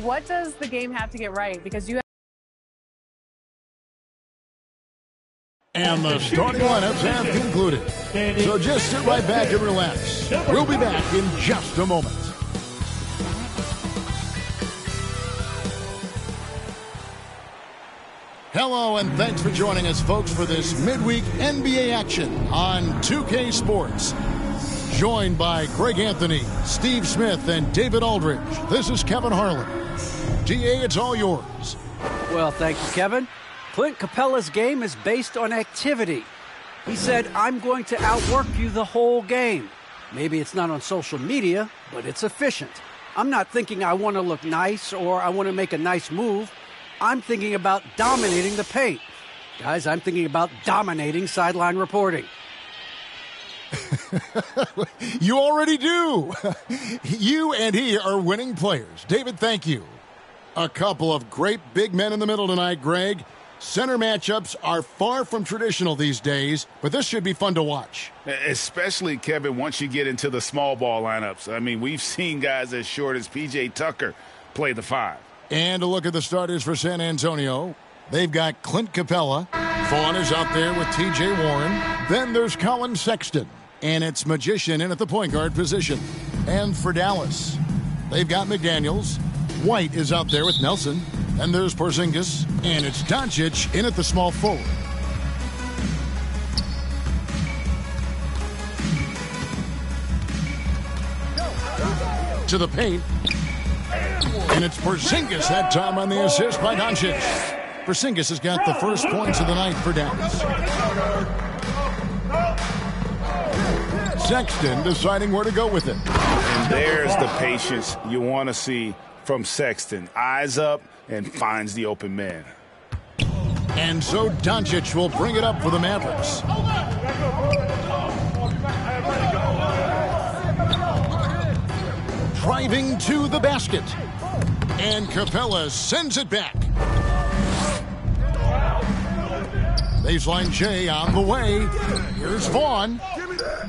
What does the game have to get right? Because you have And the starting lineups have concluded. So just sit right back and relax. We'll be back in just a moment. Hello, and thanks for joining us, folks, for this midweek NBA action on 2K Sports. Joined by Greg Anthony, Steve Smith, and David Aldridge, this is Kevin Harlan. DA, it's all yours. Well, thank you, Kevin. Clint Capella's game is based on activity. He said, I'm going to outwork you the whole game. Maybe it's not on social media, but it's efficient. I'm not thinking I want to look nice or I want to make a nice move. I'm thinking about dominating the paint. Guys, I'm thinking about dominating sideline reporting. You already do. You and he are winning players. David, thank you. A couple of great big men in the middle tonight, Greg. Center matchups are far from traditional these days, but this should be fun to watch. Especially, Kevin, once you get into the small ball lineups. I mean, we've seen guys as short as P.J. Tucker play the 5. And a look at the starters for San Antonio. They've got Clint Capella. Vaughn is out there with T.J. Warren. Then there's Colin Sexton. And it's Magician in at the point guard position. And for Dallas, they've got McDaniels. White is out there with Nelson. And there's Porzingis. And it's Doncic in at the small forward. To the paint. And it's Porzingis that time on the assist by Doncic. Porzingis has got the first points of the night for Dallas. Sexton deciding where to go with it. And there's the patience you want to see from Sexton. Eyes up and finds the open man. And so Doncic will bring it up for the Mavericks. Driving to the basket. And Capella sends it back. Baseline J on the way. Here's Vaughn.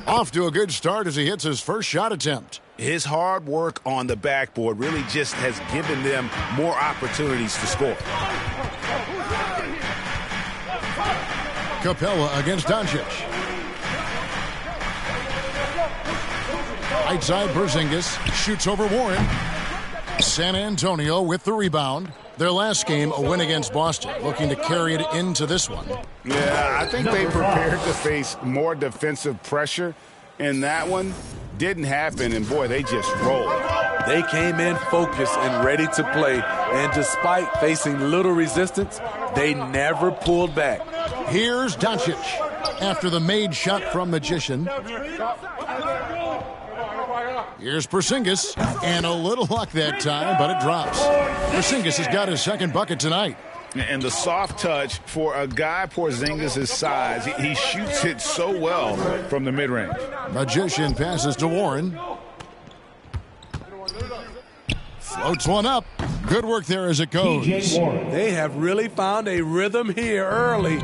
Off to a good start as he hits his first shot attempt. His hard work on the backboard really just has given them more opportunities to score. Capella against Doncic. Right side Porzingis shoots over Warren. San Antonio with the rebound. Their last game, a win against Boston, looking to carry it into this one. Yeah, I think they prepared to face more defensive pressure, and that one didn't happen, and boy, they just rolled. They came in focused and ready to play, and despite facing little resistance, they never pulled back. Here's Doncic after the made shot from Magician. Here's Porzingis, and a little luck that time, but it drops. Porzingis has got his second bucket tonight. And the soft touch for a guy Porzingis' size, he shoots it so well from the mid-range. Magician passes to Warren. Floats one up. Good work there as it goes. They have really found a rhythm here early.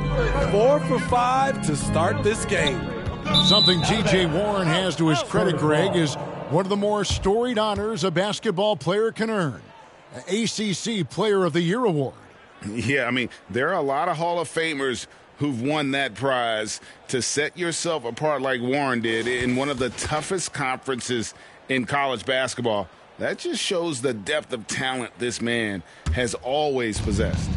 4 for 5 to start this game. Something T.J. Warren has to his credit, Greg, is one of the more storied honors a basketball player can earn. An ACC Player of the Year award. Yeah, I mean, there are a lot of Hall of Famers who've won that prize. To set yourself apart like Warren did in one of the toughest conferences in college basketball, that just shows the depth of talent this man has always possessed.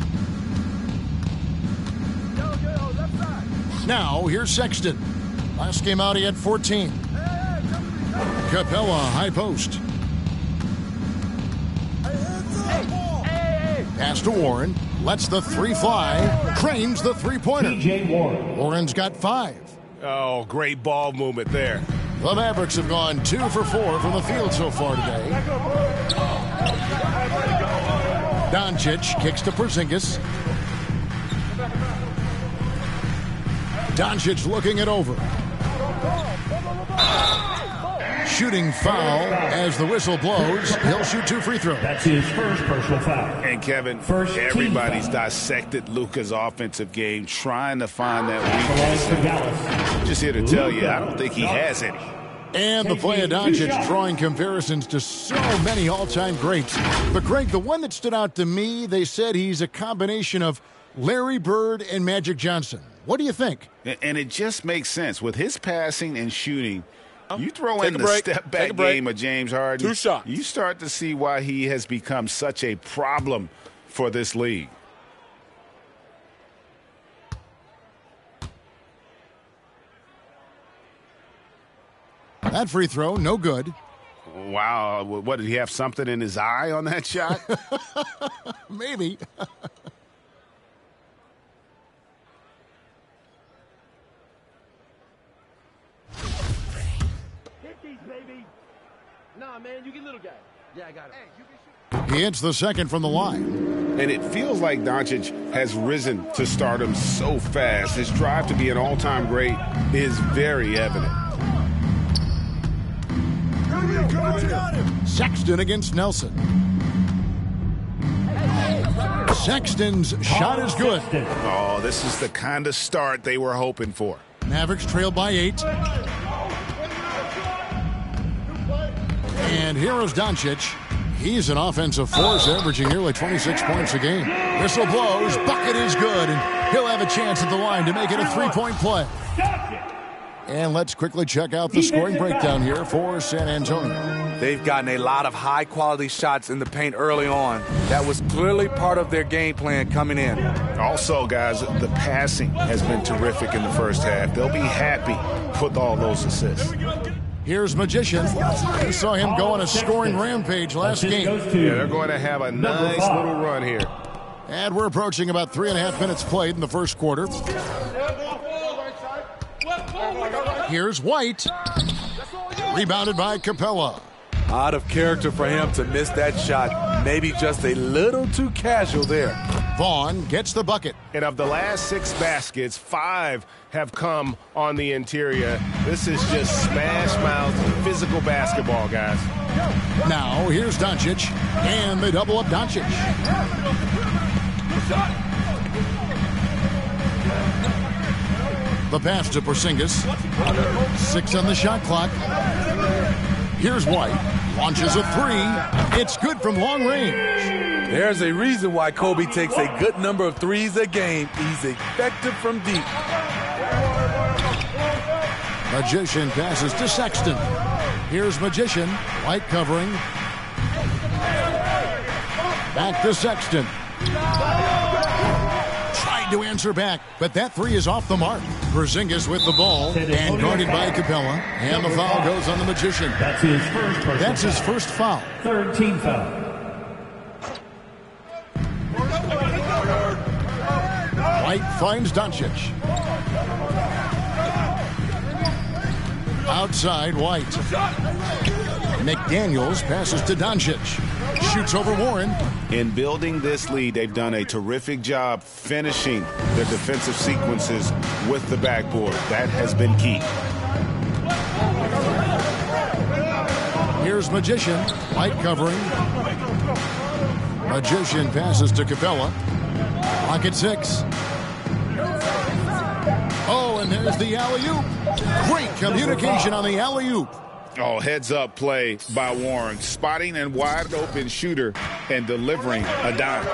Now, here's Sexton. Last game out, he had 14. Capella, high post. Pass to Warren. Lets the three fly. Cranes the three-pointer. T.J. Warren. Warren's got 5. Oh, great ball movement there. The Mavericks have gone 2 for 4 from the field so far today. Doncic kicks to Porzingis. Doncic looking it over. Shooting foul as the whistle blows. He'll shoot 2 free throws. That's his first personal foul. And Kevin, everybody's dissected Luka's offensive game, trying to find that weakness. Just here to tell you, I don't think he has any. And the play of Doncic drawing comparisons to so many all-time greats. But, Greg, the one that stood out to me, they said he's a combination of Larry Bird and Magic Johnson. What do you think? And it just makes sense. With his passing and shooting, you throw in the step-back game of James Harden, 2 shots. You start to see why he has become such a problem for this league. That free throw, no good. Wow. What, did he have something in his eye on that shot? Maybe. Nah, man, you get little guy. Yeah, I got him. He hits the second from the line. And it feels like Doncic has risen to stardom so fast. His drive to be an all-time great is very evident. Sexton against Nelson. Sexton's shot is good. Oh, this is the kind of start they were hoping for. Mavericks trail by 8. And here is Doncic. He's an offensive force, averaging nearly 26 points a game. Whistle blows, bucket is good, and he'll have a chance at the line to make it a 3-point play. And let's quickly check out the scoring breakdown here for San Antonio. They've gotten a lot of high-quality shots in the paint early on. That was clearly part of their game plan coming in. Also, guys, the passing has been terrific in the first half. They'll be happy with all those assists. Here's Magician. We saw him go on a scoring rampage last game. Yeah, they're going to have a nice little run here. And we're approaching about 3.5 minutes played in the first quarter. Here's White. Rebounded by Capella. Out of character for him to miss that shot. Maybe just a little too casual there. Vaughn gets the bucket. And of the last 6 baskets, 5 have come on the interior. This is just smash mouth physical basketball, guys. Now here's Doncic, and they double up Doncic. The pass to Porzingis. 6 on the shot clock. Here's White. Launches a 3. It's good from long range. There's a reason why Kobe takes a good number of threes a game. He's effective from deep. Magician passes to Sexton. Here's Magician. White covering. Back to Sexton. Tried to answer back, but that 3 is off the mark. Porzingis with the ball and guarded by Capella. And the foul goes on the Magician. That's his first foul. That's his first foul. 3rd team foul. White finds Doncic. Outside White. McDaniels passes to Doncic. Shoots over Warren. In building this lead, they've done a terrific job finishing their defensive sequences with the backboard. That has been key. Here's Magician. White covering. Magician passes to Capella. Clock at 6. Oh, and there's the alley-oop. Great communication on the alley-oop. Oh, heads-up play by Warren. Spotting a wide-open shooter and delivering a dime.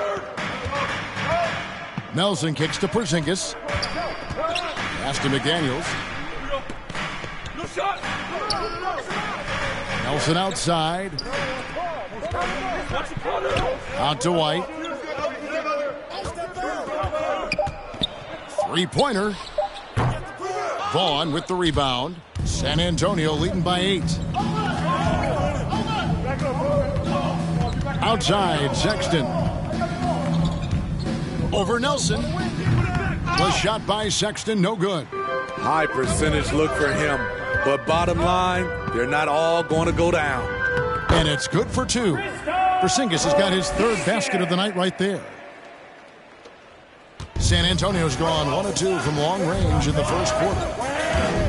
Nelson kicks to Porzingis. Pass to McDaniels. Nelson outside. Out to White. 3-pointer. Vaughn with the rebound. San Antonio leading by 8. Outside, Sexton. Over Nelson. Was shot by Sexton, no good. High percentage look for him. But bottom line, they're not all going to go down. And it's good for 2. Porzingis has got his 3rd basket of the night right there. San Antonio's gone 1 of 2 from long range in the first quarter.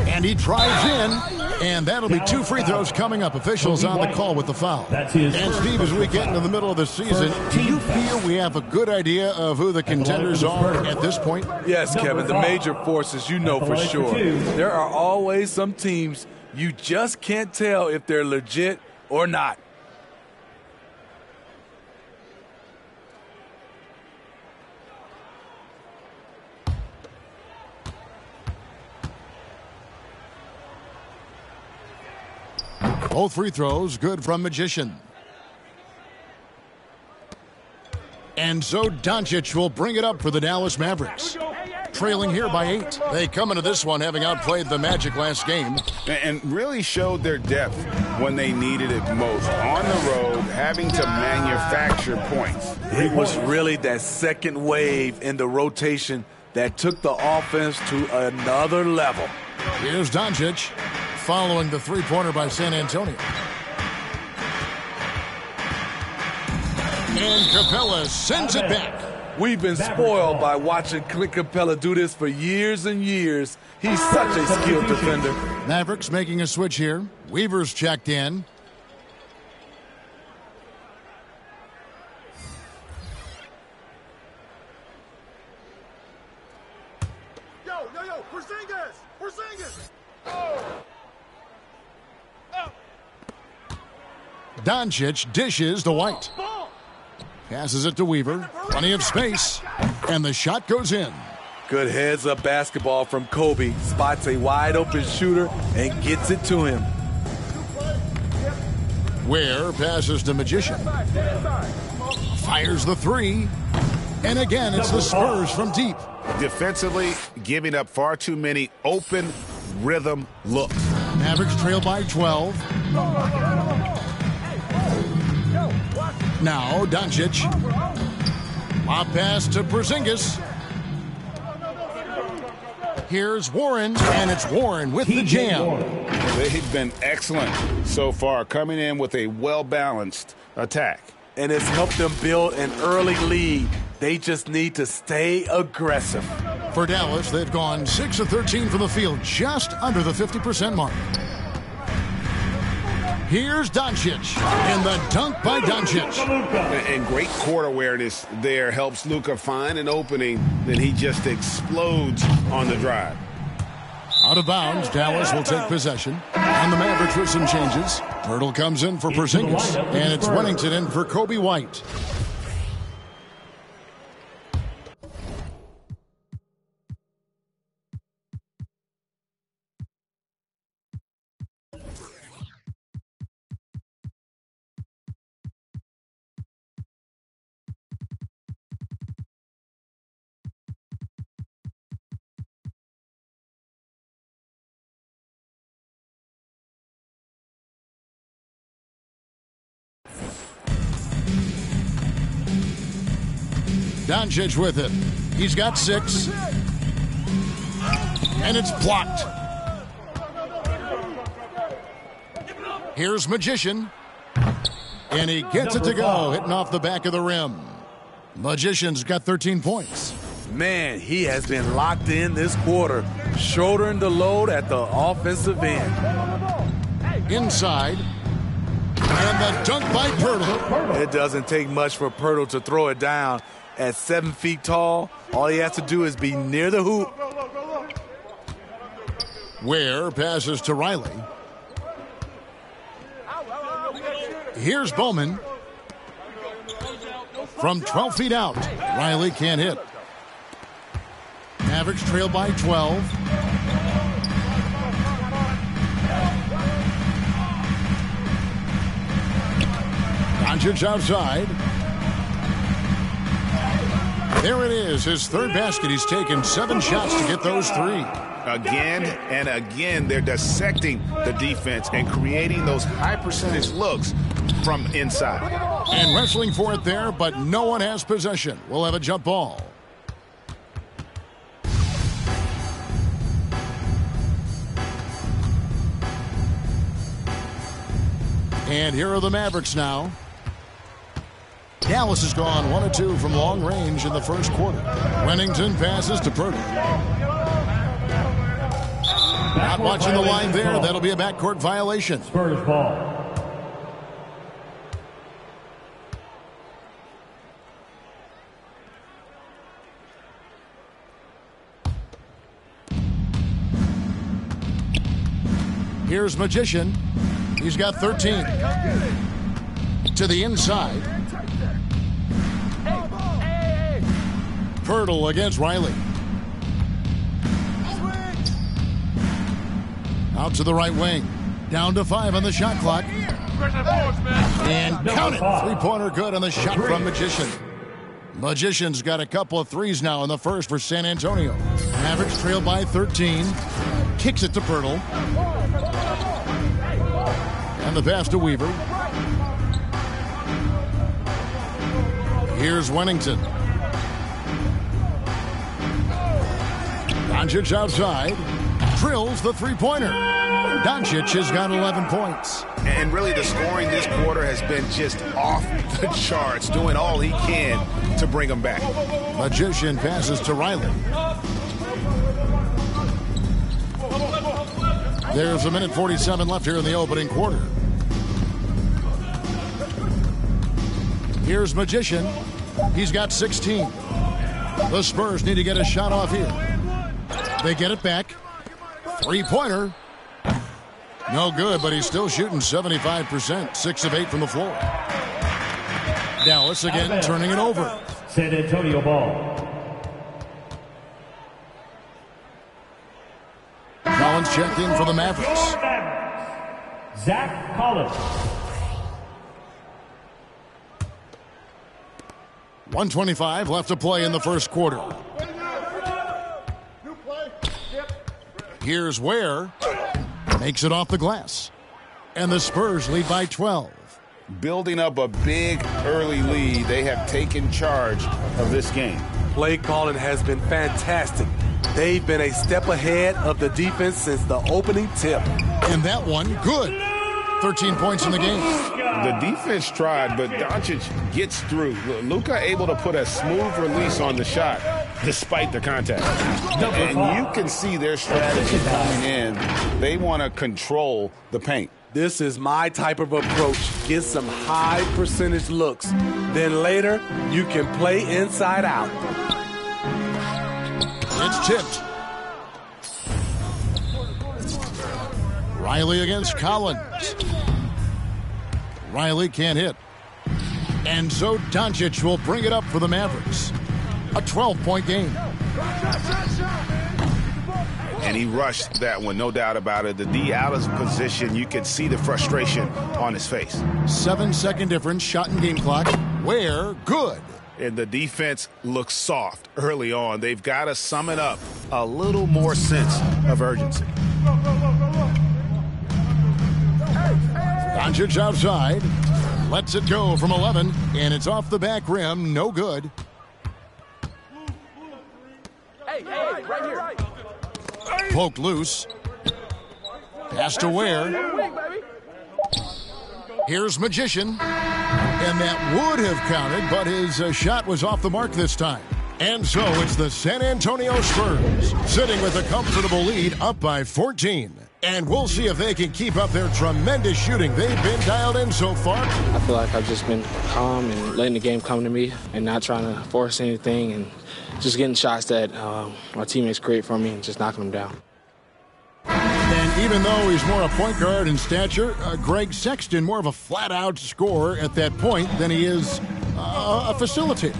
And he drives in, and that'll be 2 free throws coming up. Officials on the call with the foul. And Steve, as we get into the middle of the season, do you feel we have a good idea of who the contenders are at this point? Yes, Kevin, the major forces, you know for sure. There are always some teams You just can't tell if they're legit or not. Both free throws good from Magician. And so Doncic will bring it up for the Dallas Mavericks. Trailing here by 8. They come into this one having outplayed the Magic last game. And really showed their depth when they needed it most. On the road, having to manufacture points. It was really that second wave in the rotation that took the offense to another level. Here's Doncic following the three-pointer by San Antonio. And Capella sends it back. We've been spoiled by watching Clint Capella do this for years and years. He's such a skilled defender. Mavericks making a switch here. Weaver's checked in. Yo, Porzingis! Doncic dishes to White. Passes it to Weaver. Plenty of space. And the shot goes in. Good heads-up basketball from Kobe. Spots a wide-open shooter and gets it to him. Ware passes to Magician. Fires the three. And again, it's the Spurs from deep. Defensively, giving up far too many open rhythm looks. Mavericks trail by 12. Now Doncic. Lob pass to Porzingis. Here's Warren, and it's Warren with the jam. They've been excellent so far, coming in with a well-balanced attack. And it's helped them build an early lead. They just need to stay aggressive. For Dallas, they've gone 6 of 13 from the field, just under the 50% mark. Here's Doncic, and the dunk by Doncic. And great court awareness there helps Luka find an opening. Then he just explodes on the drive. Out of bounds, Dallas will take possession. And the Mavericks with some changes. Pirtle comes in for Porzingis, and it's Wennington in for Kobe White. Doncic with it. He's got 6. And it's blocked. Here's Magician. And he gets it to go, hitting off the back of the rim. Magician's got 13 points. Man, he has been locked in this quarter, shouldering the load at the offensive end. Inside. And the dunk by Pirtle. It doesn't take much for Pirtle to throw it down. At 7 feet tall, all he has to do is be near the hoop. Ware passes to Riley. Here's Bowman. From 12 feet out, Riley can't hit. Mavericks trail by 12. Doncic outside. There it is, his third basket. He's taken 7 shots to get those 3. Again and again, they're dissecting the defense and creating those high-percentage looks from inside. And wrestling for it there, but no one has possession. We'll have a jump ball. And here are the Mavericks now. Dallas has gone 1 of 2 from long range in the first quarter. Wennington passes to Pirtle. Not watching the line there. That'll be a backcourt violation. Spurs ball. Here's Magician. He's got 13. To the inside. Pirtle against Riley. Out to the right wing. Down to 5 on the shot clock. And count it. 3-pointer good on the shot from Magician. Magician's got a couple of threes now in the first for San Antonio. Mavericks trail by 13. Kicks it to Pirtle. And the pass to Weaver. Here's Wennington. Doncic outside. Drills the three-pointer. Doncic has got 11 points. And really the scoring this quarter has been just off the charts, doing all he can to bring them back. Magician passes to Riley. There's a minute 47 left here in the opening quarter. Here's Magician. He's got 16. The Spurs need to get a shot off here. They get it back. Three-pointer. No good, but he's still shooting 75%. 6 of 8 from the floor. Dallas again turning it over. San Antonio ball. Collins checked in for the Mavericks. Zach Collins. 1:25 left to play in the first quarter. Here's Ware. Makes it off the glass. And the Spurs lead by 12. Building up a big early lead, they have taken charge of this game. Play calling has been fantastic. They've been a step ahead of the defense since the opening tip. And that one, good. 13 points in the game. The defense tried, but Doncic gets through. Luka able to put a smooth release on the shot despite the contact. And you can see their strategy coming in. They want to control the paint. This is my type of approach. Get some high percentage looks. Then later, you can play inside out. It's tipped. Riley against Collins. Riley can't hit. And so Doncic will bring it up for the Mavericks. A 12-point game. And he rushed that one, no doubt about it. The D out of position, you can see the frustration on his face. 7-second difference, shot and game clock. Where? Good. And the defense looks soft early on. They've got to sum it up. A little more sense of urgency. Doncic outside. Lets it go from 11. And it's off the back rim. No good. Hey, right here. Poked loose. Pass to Ware. Here's Magician. And that would have counted, but his shot was off the mark this time. And so it's the San Antonio Spurs sitting with a comfortable lead up by 14. And we'll see if they can keep up their tremendous shooting they've been dialed in so far. I feel like I've just been calm and letting the game come to me and not trying to force anything and just getting shots that my teammates create for me and just knocking them down. And even though he's more a point guard in stature, Greg Sexton more of a flat-out scorer at that point than he is a facilitator.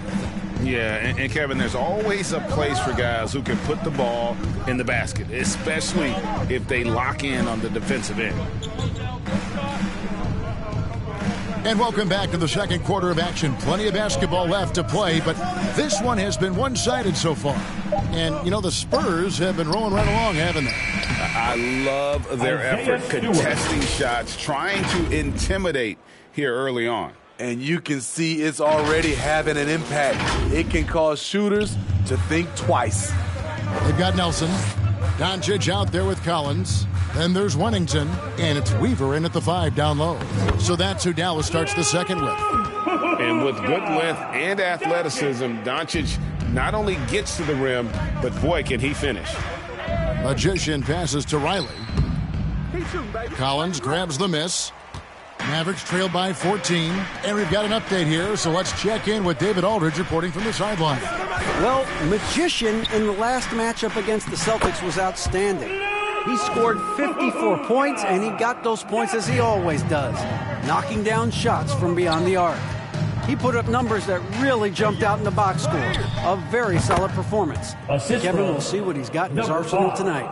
Yeah, and Kevin, there's always a place for guys who can put the ball in the basket, especially if they lock in on the defensive end. And welcome back to the second quarter of action. Plenty of basketball left to play, but this one has been one-sided so far. And, you know, the Spurs have been rolling right along, haven't they? I love their effort contesting shots, trying to intimidate here early on. And you can see it's already having an impact. It can cause shooters to think twice. They've got Nelson. Doncic out there with Collins. Then there's Wennington. And it's Weaver in at the 5 down low. So that's who Dallas starts the second with. And with good length and athleticism, Doncic not only gets to the rim, but boy, can he finish. Magician passes to Riley. Collins grabs the miss. Mavericks trailed by 14. And we've got an update here, so let's check in with David Aldridge reporting from the sideline. Well, Magician in the last matchup against the Celtics was outstanding. He scored 54 points, and he got those points as he always does, knocking down shots from beyond the arc. He put up numbers that really jumped out in the box score. A very solid performance. Kevin will see what he's got in his arsenal tonight.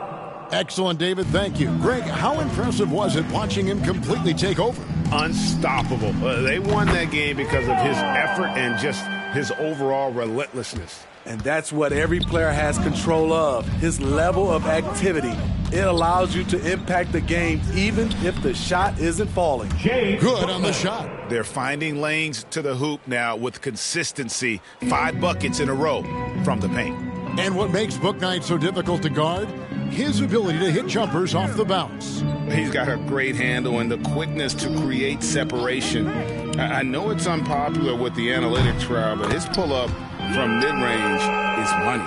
Excellent, David. Thank you. Greg, how impressive was it watching him completely take over? Unstoppable. They won that game because of his effort and just his overall relentlessness. And that's what every player has control of, his level of activity. It allows you to impact the game even if the shot isn't falling. Good on the shot. They're finding lanes to the hoop now with consistency. 5 buckets in a row from the paint. And what makes Bouknight so difficult to guard? His ability to hit jumpers off the bounce. He's got a great handle and the quickness to create separation. I know it's unpopular with the analytics crowd, but his pull-up from mid-range is money.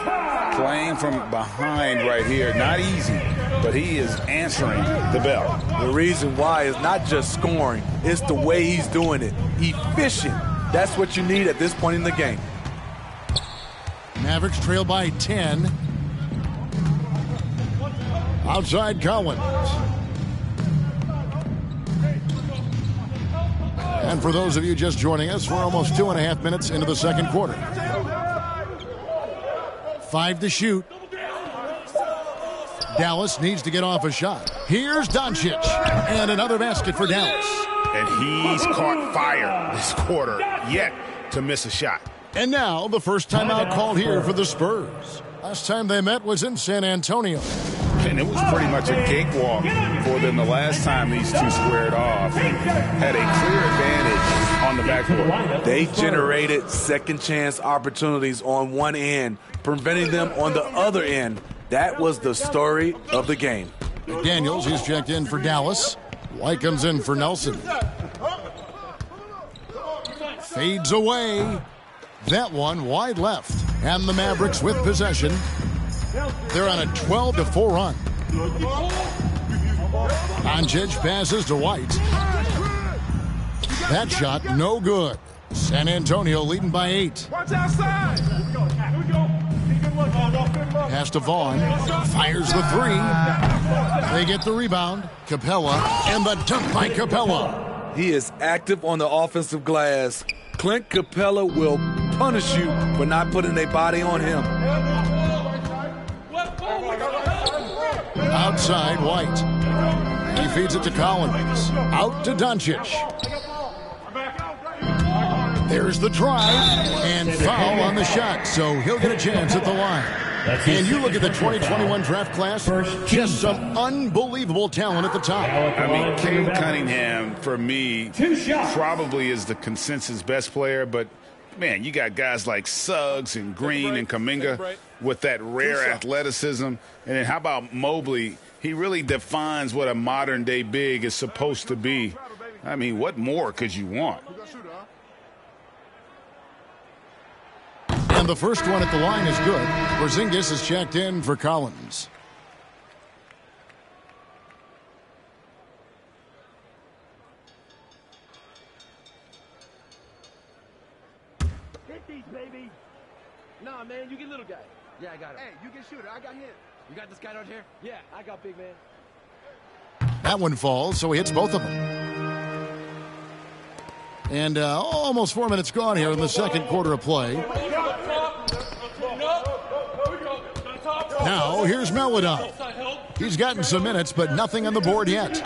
Playing from behind right here, not easy, but he is answering the bell. The reason why is not just scoring, it's the way he's doing it. Efficient. That's what you need at this point in the game. Mavericks trail by 10. Outside Collins. And for those of you just joining us, we're almost 2.5 minutes into the second quarter. 5 to shoot. Dallas needs to get off a shot. Here's Doncic. And another basket for Dallas. And he's caught fire this quarter, yet to miss a shot. And now the first timeout called here for the Spurs. Last time they met was in San Antonio. And it was pretty much a cakewalk for them the last time these two squared off. Had a clear advantage on the backcourt. They generated second chance opportunities on one end, preventing them on the other end. That was the story of the game. McDaniels, he's checked in for Dallas. White comes in for Nelson. Fades away. That one wide left. And the Mavericks with possession. They're on a 12-4 run. Doncic passes to White. That shot no good. San Antonio leading by 8. Watch outside. Pass to Vaughn. Fires the 3. They get the rebound. Capella and the dunk by Capella. He is active on the offensive glass. Clint Capella will punish you for not putting a body on him. Outside White. He feeds it to Collins. Out to Doncic. There's the drive and foul on the shot, so he'll get a chance at the line. And you look at the 2021 draft class, just some unbelievable talent at the top. I mean, Cade Cunningham, for me, probably is the consensus best player, but man, you got guys like Suggs and Green and Kuminga with that rare athleticism. And then how about Mobley? He really defines what a modern-day big is supposed to be. I mean, what more could you want? And the first one at the line is good. Porzingis is checked in for Collins. Hit these, baby. Nah, man, you get little guy. Yeah, I got him. Hey, you get shooter. I got him. You got this guy out here? Yeah, I got big man. That one falls, so he hits both of them. And almost 4 minutes gone here in the second quarter of play. Now, here's Melodon. He's gotten some minutes, but nothing on the board yet.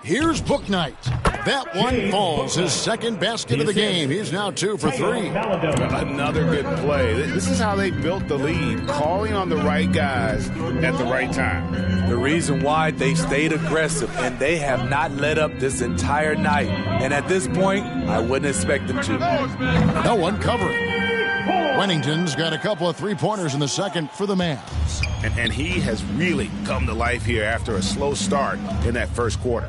Here's Bouknight. That one falls. His second basket of the game. He's now 2 for 3. Another good play. This is how they built the lead, calling on the right guys at the right time. The reason why they stayed aggressive, and they have not let up this entire night. And at this point, I wouldn't expect them to. No one covering. Wennington's got a couple of three-pointers in the second for the Mavs. And he has really come to life here after a slow start in that first quarter.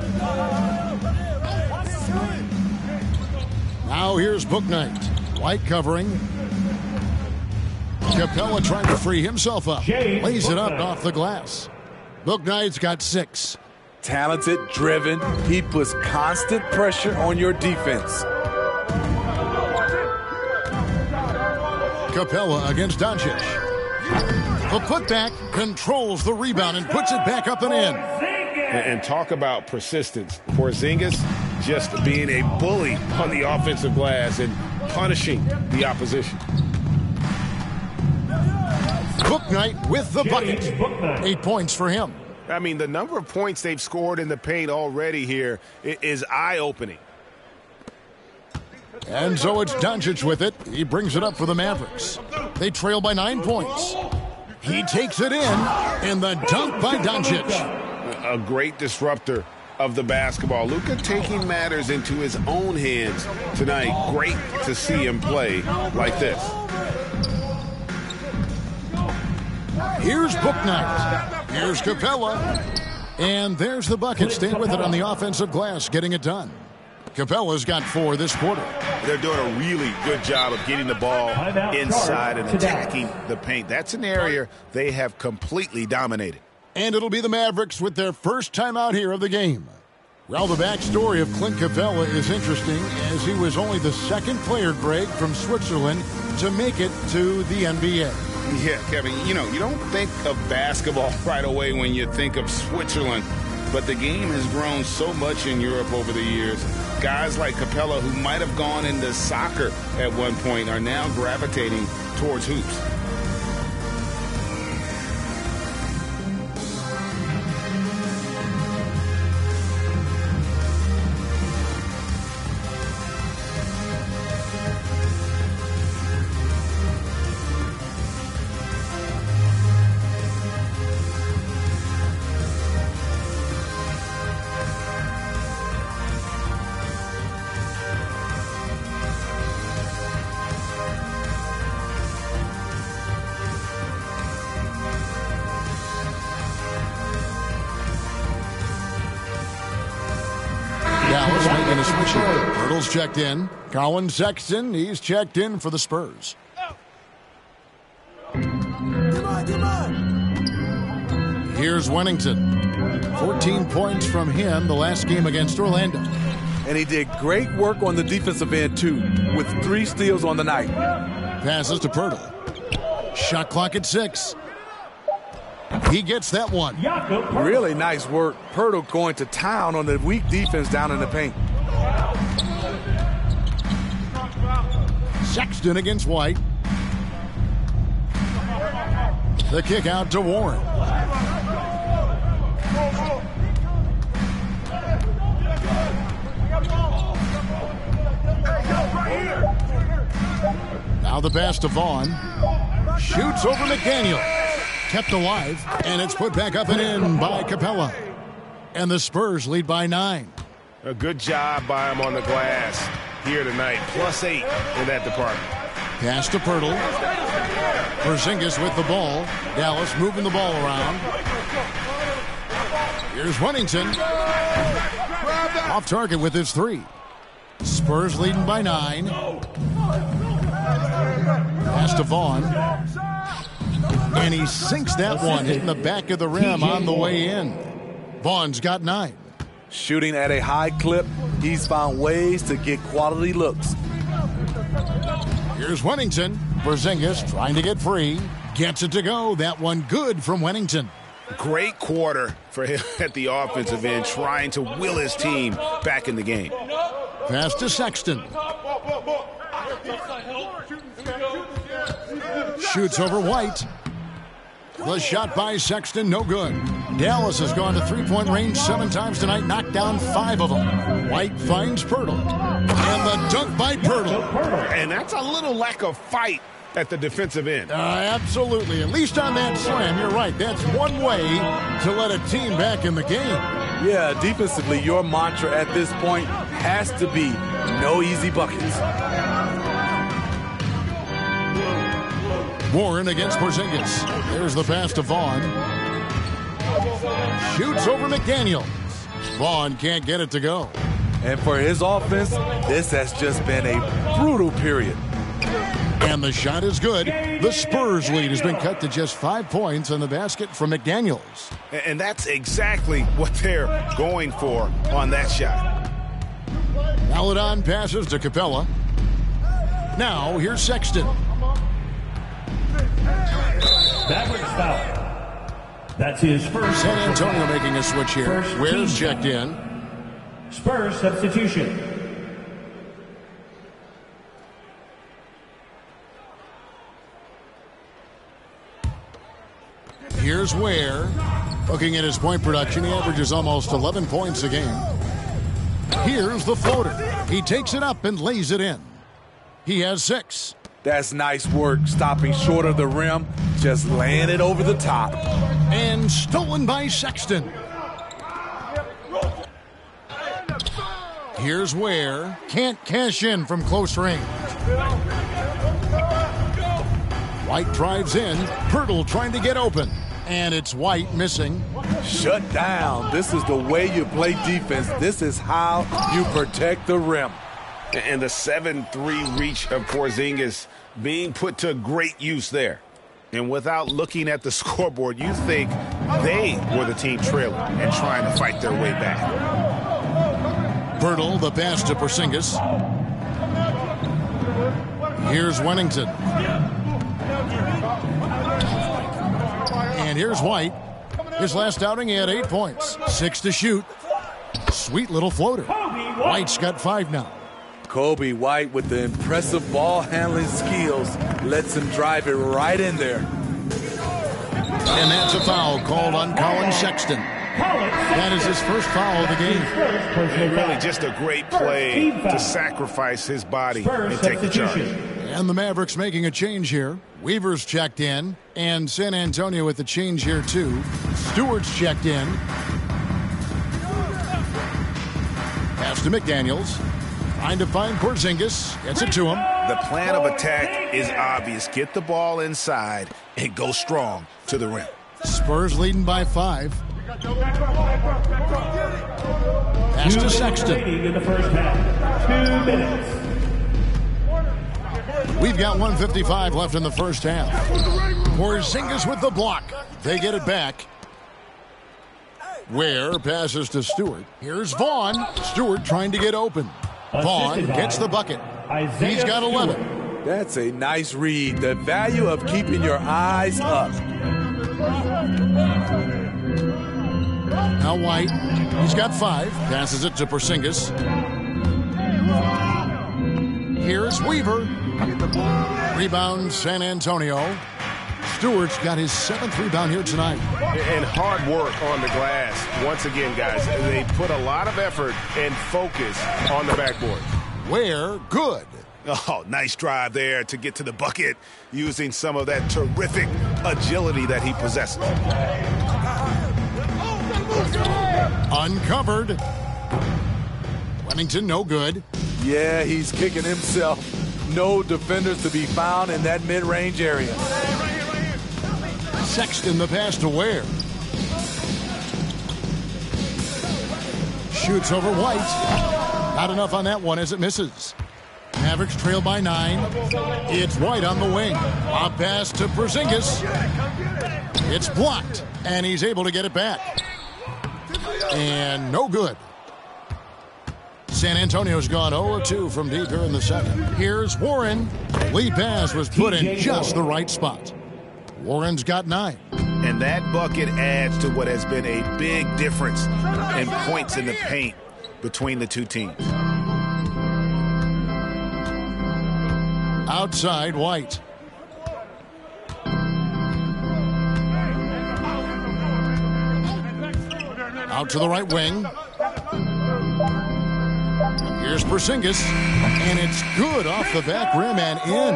Now here's Bouknight. White covering. Capella trying to free himself up. Lays it up off the glass. Bouknight's got 6. Talented, driven. He puts constant pressure on your defense. Capella against Doncic. The putback controls the rebound and puts it back up and in. And talk about persistence. Porzingis just being a bully on the offensive glass and punishing the opposition. Bouknight with the bucket. 8 points for him. I mean, the number of points they've scored in the paint already here is eye-opening. And so it's Doncic with it. He brings it up for the Mavericks. They trail by 9 points. He takes it in, and the dunk by Doncic. A great disruptor of the basketball. Luka taking matters into his own hands tonight. Great to see him play like this. Here's Bouknight. Here's Capella. And there's the bucket. Stay with it on the offensive glass, getting it done. Capella's got 4 this quarter. They're doing a really good job of getting the ball inside and attacking the paint. That's an area they have completely dominated. And it'll be the Mavericks with their first time out here of the game. Well, the backstory of Clint Capella is interesting, as he was only the second player, Greg, from Switzerland to make it to the NBA. Yeah, Kevin, you don't think of basketball right away when you think of Switzerland, but the game has grown so much in Europe over the years. Guys like Capella, who might have gone into soccer at one point, are now gravitating towards hoops. Dallas making a switch here. Hurdle's checked in. Colin Sexton, he's checked in for the Spurs. Here's Wennington. 14 points from him the last game against Orlando. And he did great work on the defensive end, too, with 3 steals on the night. Passes to Pirtle. Shot clock at 6. He gets that one. Really nice work. Pirtle going to town on the weak defense down in the paint. Sexton against White. The kick out to Warren. Now the pass to Vaughn. Shoots over McDaniel. Kept alive, and it's put back up and in by Capella. And the Spurs lead by 9. A good job by him on the glass here tonight. +8 in that department. Pass to Pirtle. Porzingis with the ball. Dallas moving the ball around. Here's Wennington. Off target with his 3. Spurs leading by 9. Pass to Vaughn. And he sinks that one, hitting the back of the rim on the way in. Vaughn's got 9. Shooting at a high clip, he's found ways to get quality looks. Here's Wennington. Porzingis trying to get free. Gets it to go. That one good from Wennington. Great quarter for him at the offensive end, trying to will his team back in the game. Pass to Sexton. Shoots over White. The shot by Sexton, no good. Dallas has gone to three-point range 7 times tonight, knocked down 5 of them. White finds Pirtle. And the dunk by Pirtle. And that's a little lack of fight at the defensive end. Absolutely. At least on that slam, you're right. That's one way to let a team back in the game. Yeah, defensively, your mantra at this point has to be no easy buckets. Warren against Porzingis. There's the pass to Vaughn. Shoots over McDaniel. Vaughn can't get it to go. And for his offense, this has just been a brutal period. And the shot is good. The Spurs lead has been cut to just 5 points on the basket from McDaniels. And that's exactly what they're going for on that shot. Maledon passes to Capella. Now here's Sexton. Mavericks foul. That's his first. San Antonio making a switch here. Ware's checked in. Spurs substitution. Here's Ware. Looking at his point production, he averages almost 11 points a game. Here's the floater. He takes it up and lays it in. He has 6. That's nice work, stopping short of the rim, just laying it over the top. And stolen by Sexton. Here's Ware. Can't cash in from close range. White drives in. Pirtle trying to get open. And it's White missing. Shut down. This is the way you play defense. This is how you protect the rim. And the 7-3 reach of Porzingis being put to great use there. And without looking at the scoreboard, you think they were the team trailing and trying to fight their way back. Pirtle, the pass to Porzingis. Here's Wennington. And here's White. His last outing, he had 8 points. 6 to shoot. Sweet little floater. White's got 5 now. Kobe White, with the impressive ball handling skills, lets him drive it right in there. And that's a foul called on Colin Sexton. That is his first foul of the game. And really just a great play to sacrifice his body and take the charge. And the Mavericks making a change here. Weaver's checked in, and San Antonio with the change here too. Stewart's checked in. Pass to McDaniels. Trying to find Porzingis. Gets it to him. The plan of attack is obvious. Get the ball inside and go strong to the rim. Spurs leading by 5. Pass to Sexton. In the first half. 2 minutes. We've got 1:55 left in the first half. Porzingis with the block. They get it back. Ware passes to Stewart. Here's Vaughn. Stewart trying to get open. Vaughn gets the bucket. He's got 11. That's a nice read. The value of keeping your eyes up. Now White. He's got 5. Passes it to Porzingis. Here's Weaver. Rebound San Antonio. Stewart's got his 7th rebound here tonight. And hard work on the glass. Once again, guys, they put a lot of effort and focus on the backboard. Ware, good. Oh, nice drive there to get to the bucket using some of that terrific agility that he possesses. Uncovered. Wennington, no good. Yeah, he's kicking himself. No defenders to be found in that mid-range area. Sexton the pass to Ware. Shoots over White. Not enough on that one as it misses. Mavericks trail by 9. It's White on the wing. A pass to Porzingis. It's blocked, and he's able to get it back. And no good. San Antonio's gone 0-2 from deep here in the second. Here's Warren. The lead pass was put in just the right spot. Warren's got 9. And that bucket adds to what has been a big difference in points in the paint between the two teams. Outside, White. Out to the right wing. Here's Porzingis, and it's good off the back rim and in.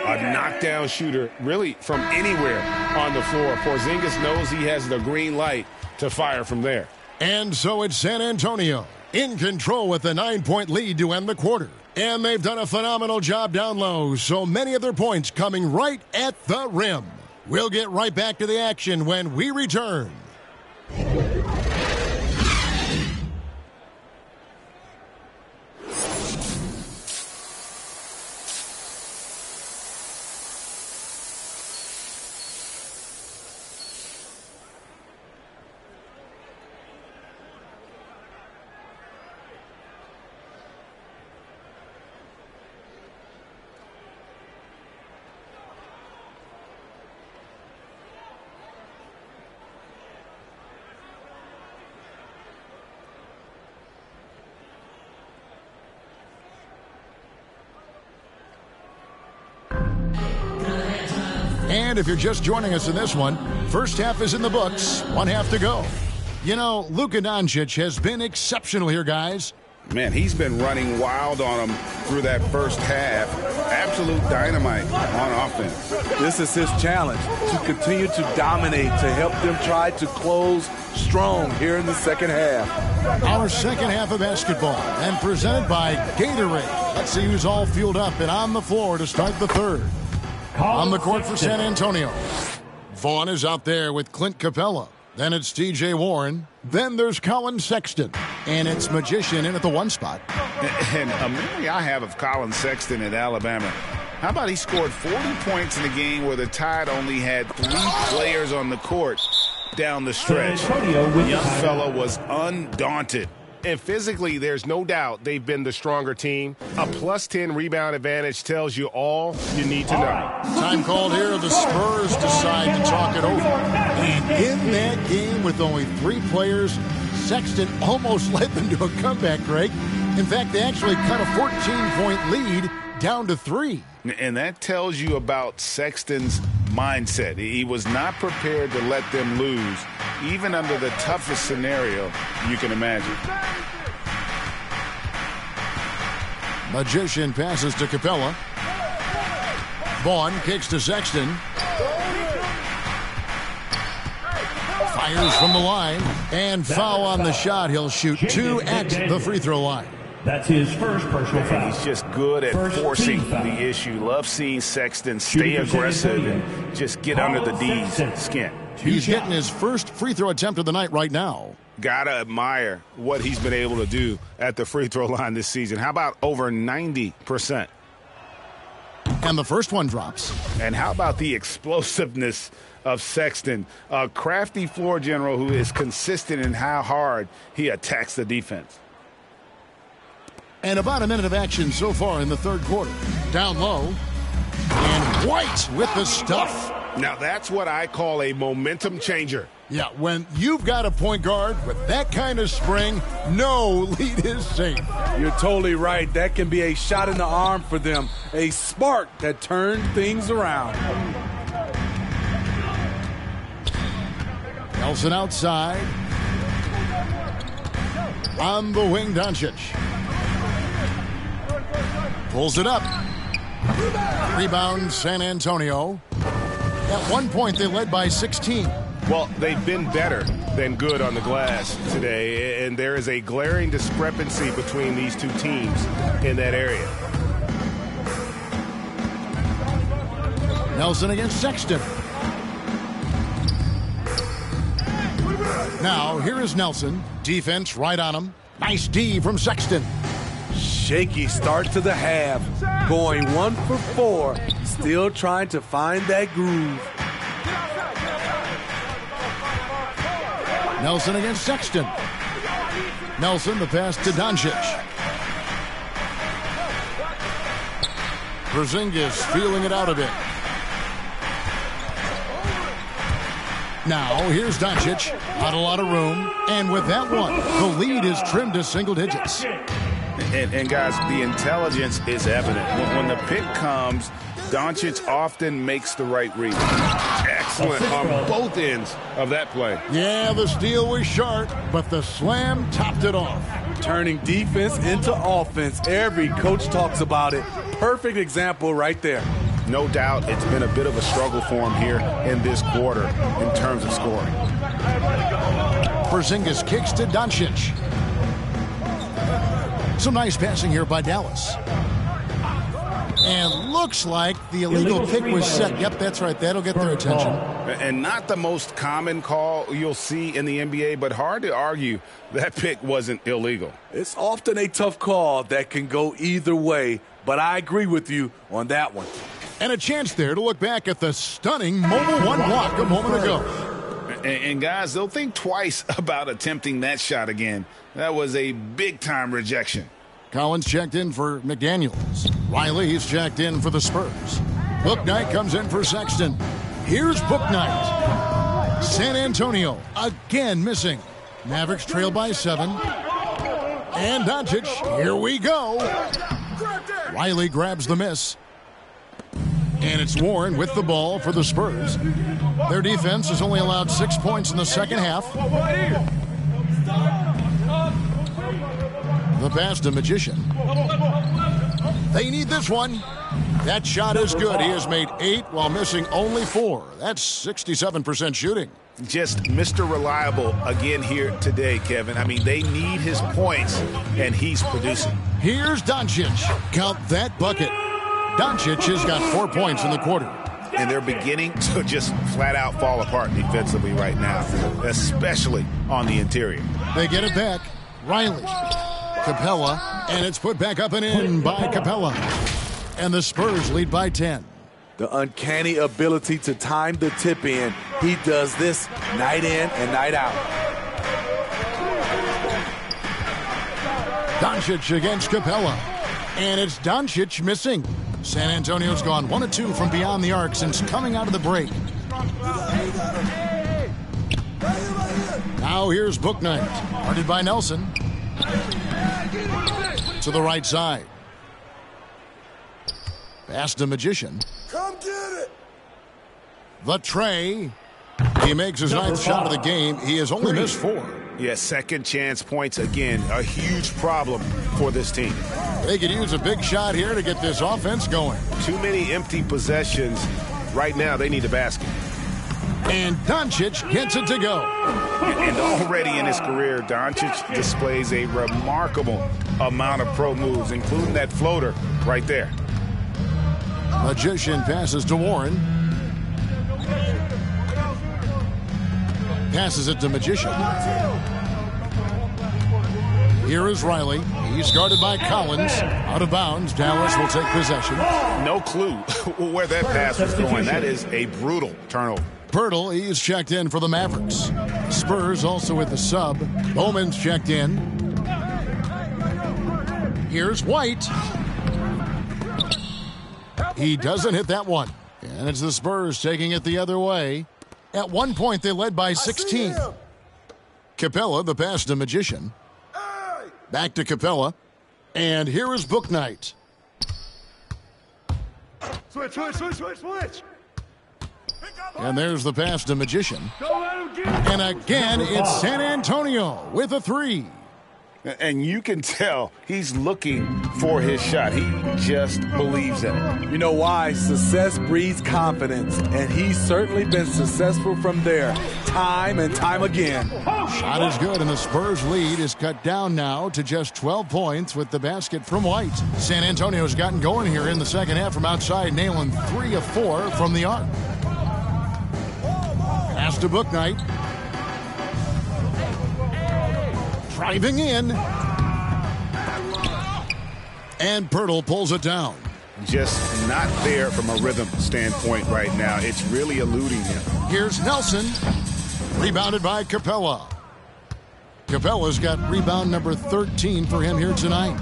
A knockdown shooter, really from anywhere on the floor. Porzingis knows he has the green light to fire from there. And so it's San Antonio in control with a 9-point lead to end the quarter. And they've done a phenomenal job down low, so many of their points coming right at the rim. We'll get right back to the action when we return. And if you're just joining us in this one, first half is in the books, one half to go. You know, Luka Doncic has been exceptional here, guys. Man, he's been running wild on them through that first half. Absolute dynamite on offense. This is his challenge, to continue to dominate, to help them try to close strong here in the second half. Our second half of basketball, and presented by Gatorade. Let's see who's all fueled up and on the floor to start the third. On the court for San Antonio, Vaughn is out there with Clint Capella. Then it's T.J. Warren. Then there's Colin Sexton. And it's Magician in at the one spot. And a memory I have of Colin Sexton at Alabama. How about he scored 40 points in a game where the Tide only had 3 players on the court down the stretch. The young fella was undaunted. And physically, there's no doubt they've been the stronger team. A +10 rebound advantage tells you all you need to know. Time called here. The Spurs decide to talk it over. And in that game with only 3 players, Sexton almost led them to a comeback, Greg. In fact, they actually cut a 14-point lead down to 3. And that tells you about Sexton's mindset. He was not prepared to let them lose, even under the toughest scenario you can imagine. Magician passes to Capella. Vaughn kicks to Sexton. Fires from the line. And foul on the shot. He'll shoot 2 at the free throw line. That's his first personal foul. He's just good at forcing the issue. Love seeing Sexton stay aggressive and just get under the D's skin. He's getting his first free throw attempt of the night right now. Gotta admire what he's been able to do at the free throw line this season. How about over 90%? And the first one drops. And how about the explosiveness of Sexton? A crafty floor general who is consistent in how hard he attacks the defense. And about a minute of action so far in the third quarter. Down low. And White with the stuff. Now that's what I call a momentum changer. Yeah, when you've got a point guard with that kind of spring, no lead is safe. You're totally right. That can be a shot in the arm for them. A spark that turned things around. Nelson outside. On the wing, Doncic. Pulls it up. Rebound, San Antonio. At one point, they led by 16. Well, they've been better than good on the glass today, and there is a glaring discrepancy between these two teams in that area. Nelson against Sexton. Now, here is Nelson. Defense right on him. Nice D from Sexton. Shaky start to the half. Going 1 for 4. Still trying to find that groove. Nelson against Sexton. Nelson, the pass to Doncic. Porzingis feeling it out a bit. Now, here's Doncic. Not a lot of room. And with that one, the lead is trimmed to single digits. And guys, the intelligence is evident. When the pick comes, Doncic often makes the right read. Excellent on both ends of that play. Yeah, the steal was sharp, but the slam topped it off. Turning defense into offense. Every coach talks about it. Perfect example right there. No doubt it's been a bit of a struggle for him here in this quarter in terms of scoring. Porzingis kicks to Doncic. Some nice passing here by Dallas. And looks like the illegal pick was set. Yep, that's right. That'll get their attention. And not the most common call you'll see in the NBA, but hard to argue that pick wasn't illegal. It's often a tough call that can go either way, but I agree with you on that one. And a chance there to look back at the stunning mobile one block a moment ago. And guys, they'll think twice about attempting that shot again. That was a big-time rejection. Collins checked in for McDaniels. Riley's checked in for the Spurs. Bouknight comes in for Sexton. Here's Bouknight. San Antonio again missing. Mavericks trail by 7. And Doncic, here we go. Riley grabs the miss. And it's Warren with the ball for the Spurs. Their defense has only allowed 6 points in the second half. The pass to Magician. They need this one. That shot is good. He has made 8 while missing only 4. That's 67% shooting. Just Mr. Reliable again here today, Kevin. I mean, they need his points, and he's producing. Here's Doncic. Count that bucket. Doncic has got 4 points in the quarter. And they're beginning to just flat out fall apart defensively right now, especially on the interior. They get it back. Riley. Capella. And it's put back up and in by Capella. And the Spurs lead by 10. The uncanny ability to time the tip in. He does this night in and night out. Doncic against Capella. And it's Doncic missing. San Antonio's gone 1 of 2 from beyond the arc since coming out of the break. Now here's Bouknight. Guarded by Nelson. To the right side. Pass to Magician. Come get it. The tray. He makes his 9th shot of the game. He has only missed 4. Yeah, second chance points again. A huge problem for this team. They could use a big shot here to get this offense going. Too many empty possessions. Right now, they need a basket. And Doncic gets it to go. And already in his career, Doncic displays a remarkable amount of pro moves, including that floater right there. Magician passes to Warren. Passes it to Magician. Here is Riley. He's guarded by Collins. Out of bounds. Dallas will take possession. No clue where that pass was going. That is a brutal turnover. Pirtle, he's checked in for the Mavericks. Spurs also with the sub. Bowman's checked in. Here's White. He doesn't hit that one. And it's the Spurs taking it the other way. At one point, they led by 16. Capella, the pass to Magician. Back to Capella. And here is Bouknight. Switch. And there's the pass to Magician. And again, it's San Antonio with a 3. And you can tell he's looking for his shot. He just believes in it. You know why? Success breeds confidence, and he's certainly been successful from there, time and time again. Shot is good, and the Spurs lead is cut down now to just 12 points with the basket from White. San Antonio's gotten going here in the second half from outside, nailing 3 of 4 from the arc. Pass to Bouknight. Driving in. And Pirtle pulls it down. Just not there from a rhythm standpoint right now. It's really eluding him. Here's Nelson. Rebounded by Capella. Capella's got rebound number 13 for him here tonight.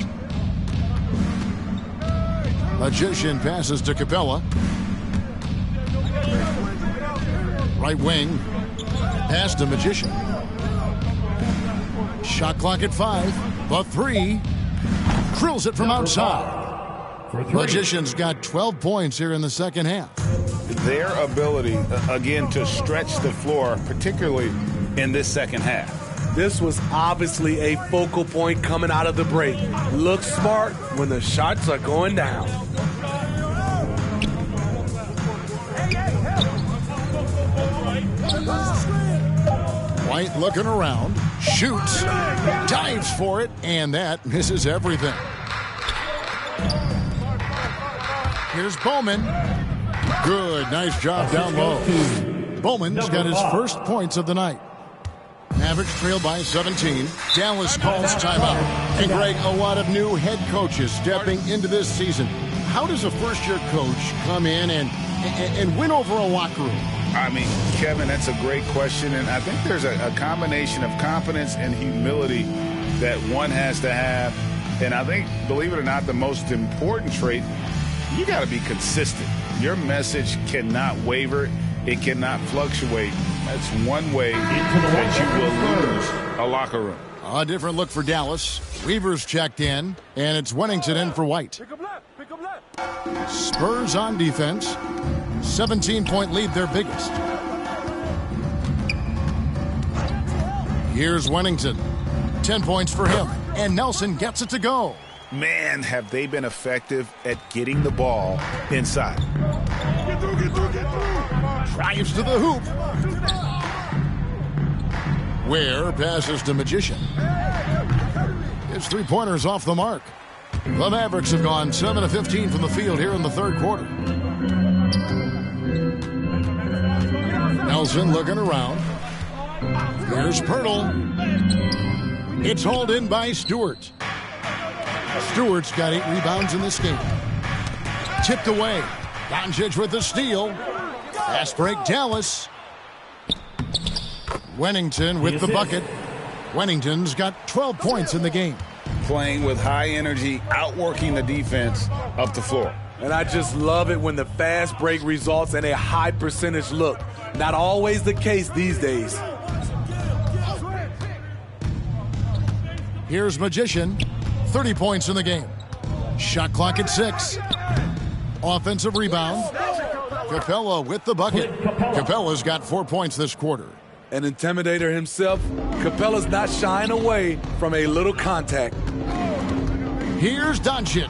Magician passes to Capella. Right wing. Pass to Magician. Shot clock at 5. The 3. Drills it from outside. Magician's got 12 points here in the second half. Their ability, again, to stretch the floor, particularly in this second half. This was obviously a focal point coming out of the break. Look smart when the shots are going down. White looking around, shoots, dives for it, and that misses everything. Here's Bowman. Good, nice job down low. Bowman's got his first points of the night. Mavericks trail by 17. Dallas calls timeout. And Greg, a lot of new head coaches stepping into this season. How does a first-year coach come in and win over a locker room? I mean, Kevin, that's a great question, and I think there's a combination of confidence and humility that one has to have. And I think, believe it or not, the most important trait, you got to be consistent. Your message cannot waver. It cannot fluctuate. That's one way that you will lose a locker room. A different look for Dallas. Weaver's checked in, and it's Winnington in for White. Spurs on defense. 17-point lead, their biggest. Here's Wennington. 10 points for him. And Nelson gets it to go. Man, have they been effective at getting the ball inside. Drives to the hoop. Ware passes to Magician. His three-pointers off the mark. The Mavericks have gone 7 of 15 from the field here in the third quarter. Nelson looking around. Here's Pirtle. It's hauled in by Stewart. Stewart's got 8 rebounds in this game. Tipped away. Doncic with the steal. Fast break, Dallas. Wennington with the bucket. Wennington's got 12 points in the game. Playing with high energy, outworking the defense up the floor. And I just love it when the fast break results in a high percentage look. Not always the case these days. Here's Magician. 30 points in the game. Shot clock at 6. Offensive rebound. Capella with the bucket. Capella's got 4 points this quarter. An intimidator himself, Capella's not shying away from a little contact. Here's Doncic.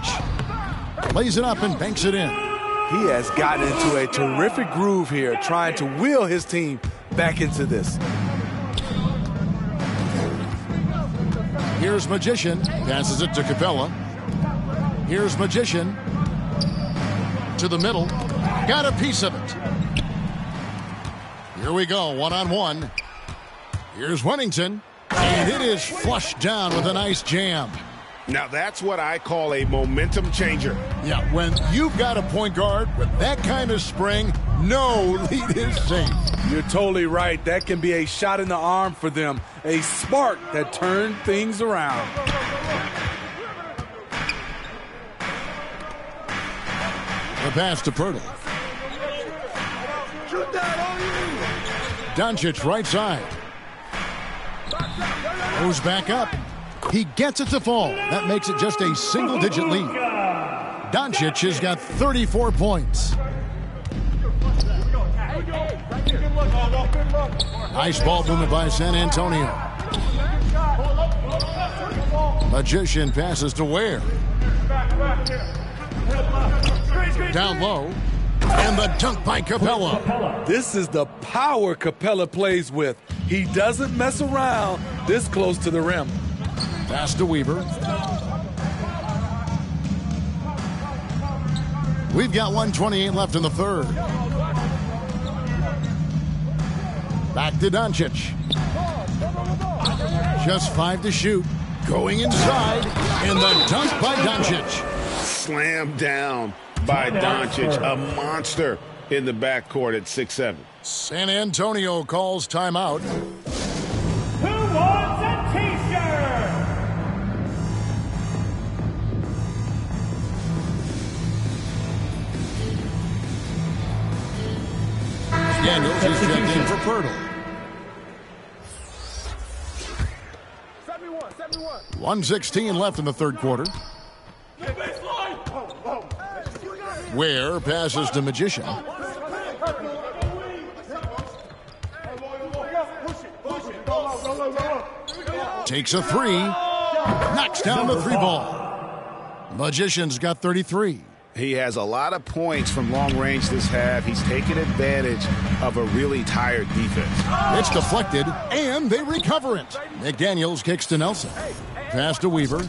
Lays it up and banks it in. He has gotten into a terrific groove here, trying to wheel his team back into this. Here's Magician. Passes it to Capella. Here's Magician. To the middle. Got a piece of it. Here we go, one-on-one. Here's Wennington. And it is flushed down with a nice jam. Now that's what I call a momentum changer. Yeah, when you've got a point guard with that kind of spring, no lead is safe. You're totally right. That can be a shot in the arm for them. A spark that turned things around. The pass to Pirtle. Doncic right side. Goes back up. He gets it to fall. That makes it just a single-digit lead. Doncic has got 34 points. Nice ball movement by San Antonio. Magician passes to Ware. Down low. And the dunk by Capella. This is the power Capella plays with. He doesn't mess around this close to the rim. Pass to Weaver. We've got 1:28 left in the third. Back to Doncic. Just 5 to shoot. Going inside. And the dunk by Doncic. Slam down by Doncic. A monster in the backcourt at 6'7". San Antonio calls timeout. Who wants a t-shirt? Daniels is checked in for Pirtle. 1:16 left in the third quarter. Ware passes to Magician. Takes a three. Knocks down the three ball. Magician's got 33. He has a lot of points from long range this half. He's taken advantage of a really tired defense. It's deflected, and they recover it. McDaniels kicks to Nelson. Pass to Weaver.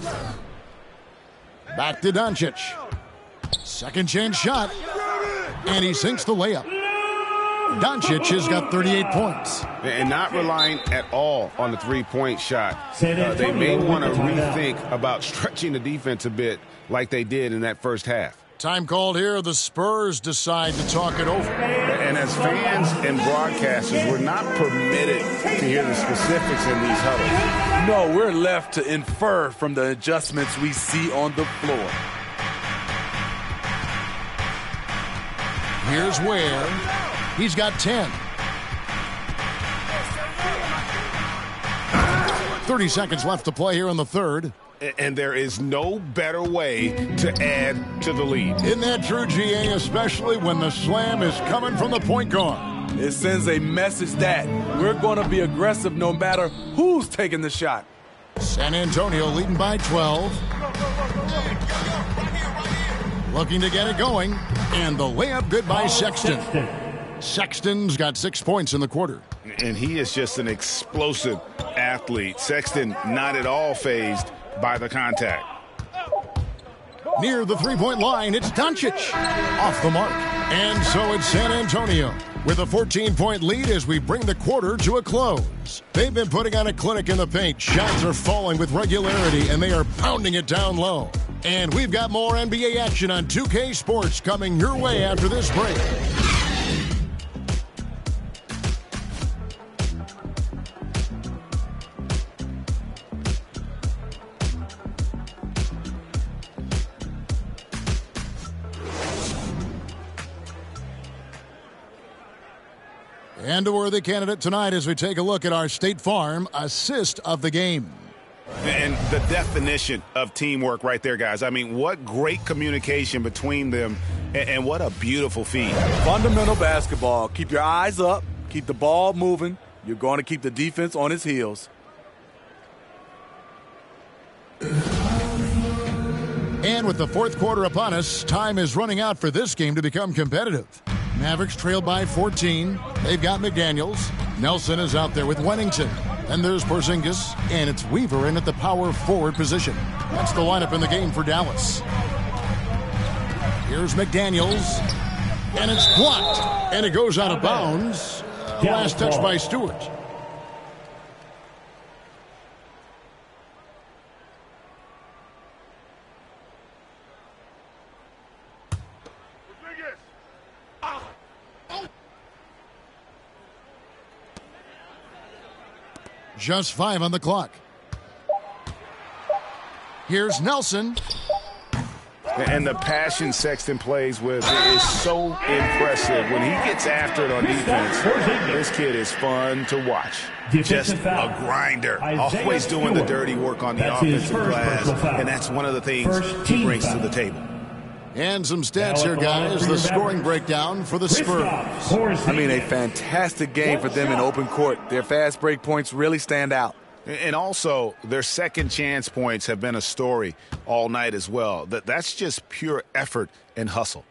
Back to Doncic. Second chance shot. And he sinks the layup. Doncic has got 38 points. And not relying at all on the three-point shot. They may want to rethink about stretching the defense a bit like they did in that first half. Time called here. The Spurs decide to talk it over. And as fans and broadcasters, we're not permitted to hear the specifics in these huddles. No, we're left to infer from the adjustments we see on the floor. Here's Ware. He's got 10. 30 seconds left to play here in the third. and there is no better way to add to the lead. Isn't that true, GA, especially when the slam is coming from the point guard? It sends a message that we're going to be aggressive no matter who's taking the shot. San Antonio leading by 12. Looking to get it going. And the layup good by Sexton. Sexton's got 6 points in the quarter. And he is just an explosive athlete. Sexton not at all fazed by the contact. Near the three-point line, it's Doncic. Off the mark. And so it's San Antonio with a 14-point lead as we bring the quarter to a close. They've been putting on a clinic in the paint. Shots are falling with regularity, and they are pounding it down low. And we've got more NBA action on 2K Sports coming your way after this break. And a worthy candidate tonight as we take a look at our State Farm assist of the game. And the definition of teamwork right there, guys. I mean, what great communication between them, and what a beautiful feed. Fundamental basketball. Keep your eyes up. Keep the ball moving. You're going to keep the defense on its heels. And with the fourth quarter upon us, time is running out for this game to become competitive. Mavericks trailed by 14. They've got McDaniels. Nelson is out there with Wennington. And there's Porzingis, and it's Weaver in at the power forward position. That's the lineup in the game for Dallas. Here's McDaniels, and it's blocked, and it goes out of bounds. Last touch by Stewart. Just 5 on the clock. Here's Nelson. And the passion Sexton plays with is so impressive. When he gets after it on defense, this kid is fun to watch. Just a grinder. Always doing the dirty work on the offensive glass. And that's one of the things he brings to the table. And some stats here, guys. The scoring breakdown for the Spurs. I mean, a fantastic game for them in open court. Their fast break points really stand out. And also, their second chance points have been a story all night as well. That's just pure effort and hustle.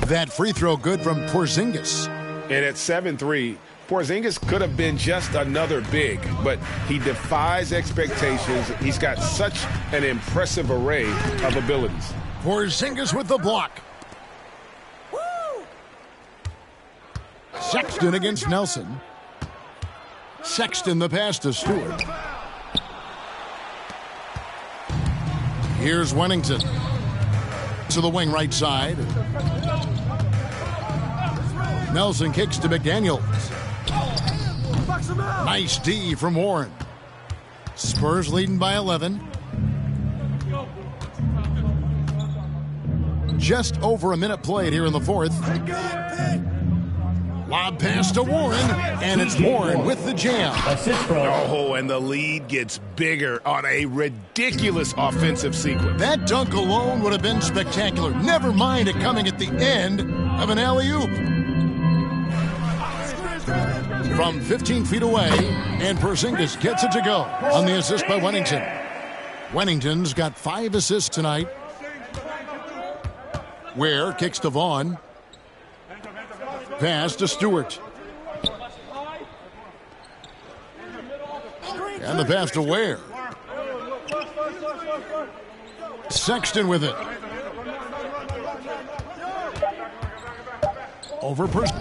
That free throw good from Porzingis. And at 7-3, Porzingis could have been just another big, but he defies expectations. He's got such an impressive array of abilities. Porzingis with the block. Sexton against Nelson. Sexton the pass to Stewart. Here's Wennington. To the wing right side. Nelson kicks to McDaniels. Nice D from Warren. Spurs leading by 11. Just over a minute played here in the fourth. Lob pass to Warren, and it's Warren with the jam. Oh, and the lead gets bigger on a ridiculous offensive sequence. That dunk alone would have been spectacular. Never mind it coming at the end of an alley-oop. From 15 feet away, and Porzingis gets it to go on the assist by Wennington. Wennington's got 5 assists tonight. Ware kicks to Vaughn. Pass to Stewart. And the pass to Ware. Sexton with it. Over person.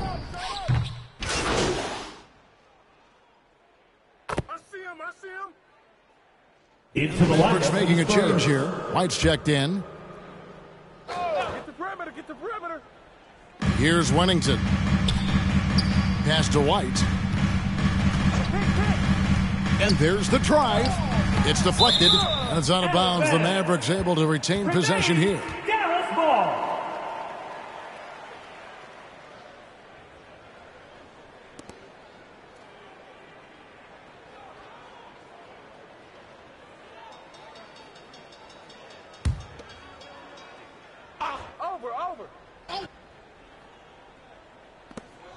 Into the Mavericks making a change here. White's checked in. Get the perimeter. Here's Wennington. Pass to White. And there's the drive. It's deflected, and it's out of bounds. The Mavericks able to retain possession here. Dallas ball.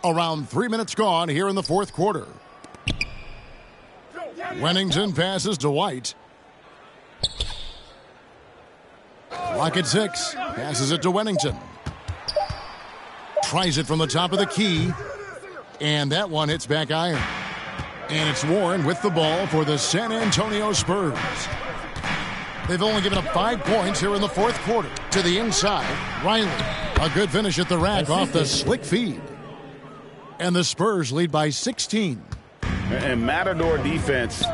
Around 3 minutes gone here in the fourth quarter. Wennington passes to White. Clock at 6. Passes it to Wennington. Tries it from the top of the key. And that one hits back iron. And it's Warren with the ball for the San Antonio Spurs. They've only given up 5 points here in the fourth quarter. To the inside, Riley. A good finish at the rack off the slick feed. And the Spurs lead by 16. And Matador defense,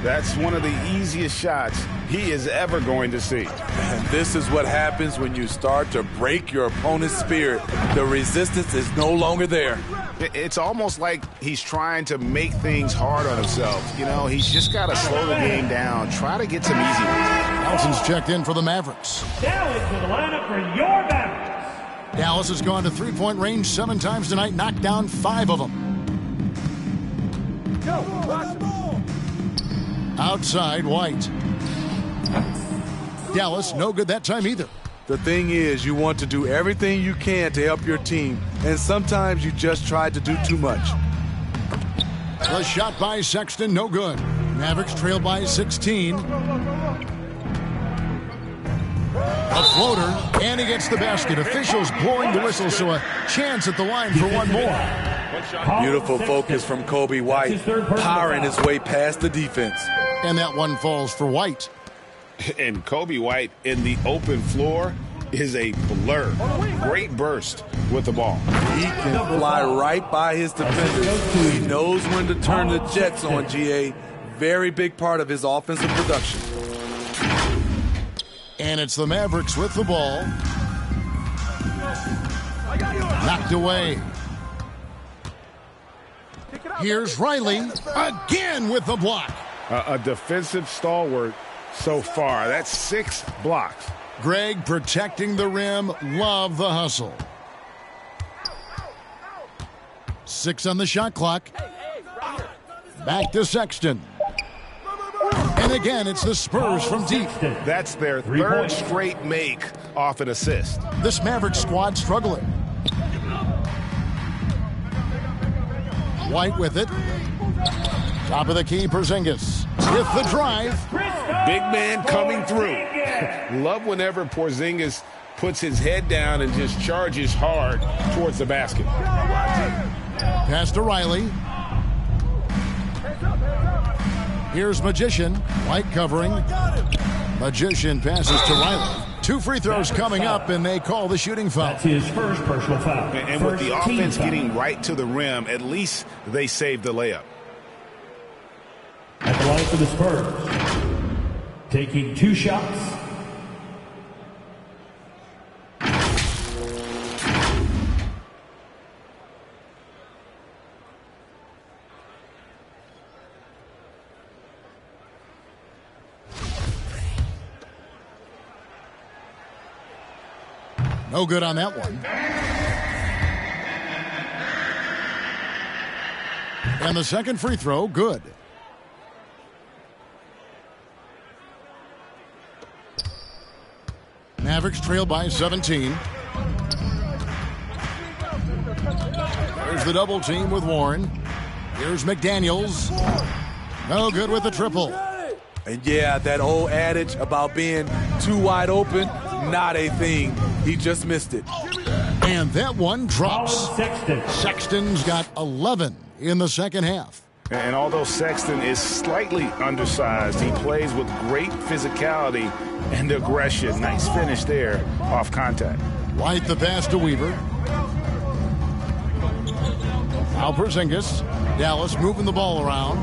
that's one of the easiest shots he is ever going to see. And this is what happens when you start to break your opponent's spirit. The resistance is no longer there. It's almost like he's trying to make things hard on himself. You know, he's just got to slow the game down, try to get some easy ones. Nelson's checked in for the Mavericks. Now into the lineup for your Mavericks. Dallas has gone to three-point range 7 times tonight, knocked down 5 of them. Outside, White. Dallas, no good that time either. The thing is, you want to do everything you can to help your team, and sometimes you just try to do too much. The shot by Sexton, no good. Mavericks trail by 16. A floater, and he gets the basket. Officials blowing the whistle, so a chance at the line for one more. Beautiful focus from Kobe White, powering his way past the defense. And that one falls for White. And Kobe White in the open floor is a blur. Great burst with the ball. He can fly right by his defenders. He knows when to turn the jets on, GA. Very big part of his offensive production. And it's the Mavericks with the ball. Knocked away. Here's Riley again with the block. A defensive stalwart so far. That's 6 blocks. Greg protecting the rim. Love the hustle. 6 on the shot clock. Back to Sexton. And again, it's the Spurs from deep. That's their 3rd straight make off an assist. This Maverick squad struggling. White with it. Top of the key, Porzingis with the drive. Big man coming through. Love whenever Porzingis puts his head down and just charges hard towards the basket. Pass to Riley. Here's Magician. White covering. Magician passes to Riley. 2 free throws coming up, and they call the shooting foul. That's his first personal foul. And with the offense getting right to the rim, at least they saved the layup. At the line for the Spurs, taking 2 shots. No good on that one. And the second free throw, good. Mavericks trail by 17. There's the double team with Warren. Here's McDaniels. No good with the triple. And yeah, that old adage about being too wide open, not a thing. He just missed it. And that one drops. Sexton's got 11 in the second half. And although Sexton is slightly undersized, he plays with great physicality and aggression. Nice finish there off contact. White the pass to Weaver. Now Porzingis. Dallas moving the ball around.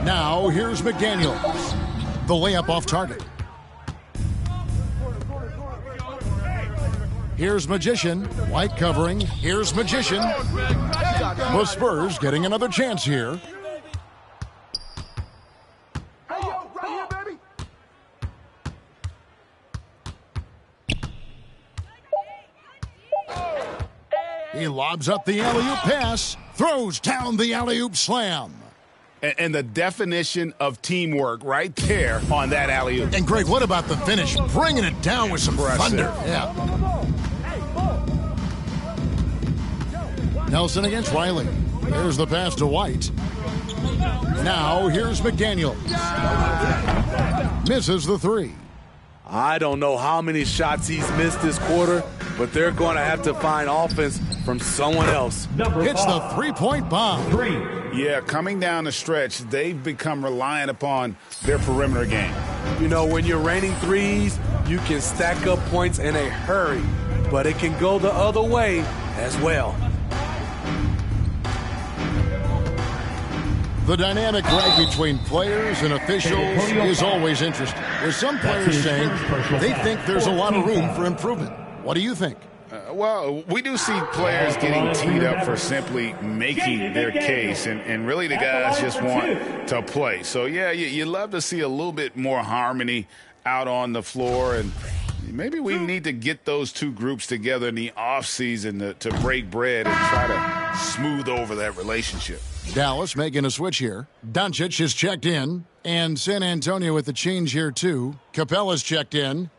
Now here's McDaniels. The layup off target. Here's Magician. White covering. Here's Magician. The Spurs getting another chance here. He lobs up the alley-oop pass. Throws down the alley-oop slam. And the definition of teamwork right there on that alley-oop. And Greg, what about the finish? Bringing it down with some thunder. Yeah. Nelson against Riley. There's the pass to White. Now here's McDaniel. Misses the three. I don't know how many shots he's missed this quarter, but they're going to have to find offense from someone else. Hits the three-point bomb. Yeah, coming down the stretch, they've become reliant upon their perimeter game. You know, when you're raining threes, you can stack up points in a hurry, but it can go the other way as well. The dynamic right between players and officials is always interesting. With some players saying they think there's a lot of room for improvement. What do you think? Well, we do see players getting teed up for simply making their case, and really the guys just want to play. So, yeah, you love to see a little bit more harmony out on the floor, and maybe we need to get those two groups together in the offseason to break bread and try to smooth over that relationship. Dallas making a switch here. Doncic is checked in, and San Antonio with the change here too. Capella's checked in.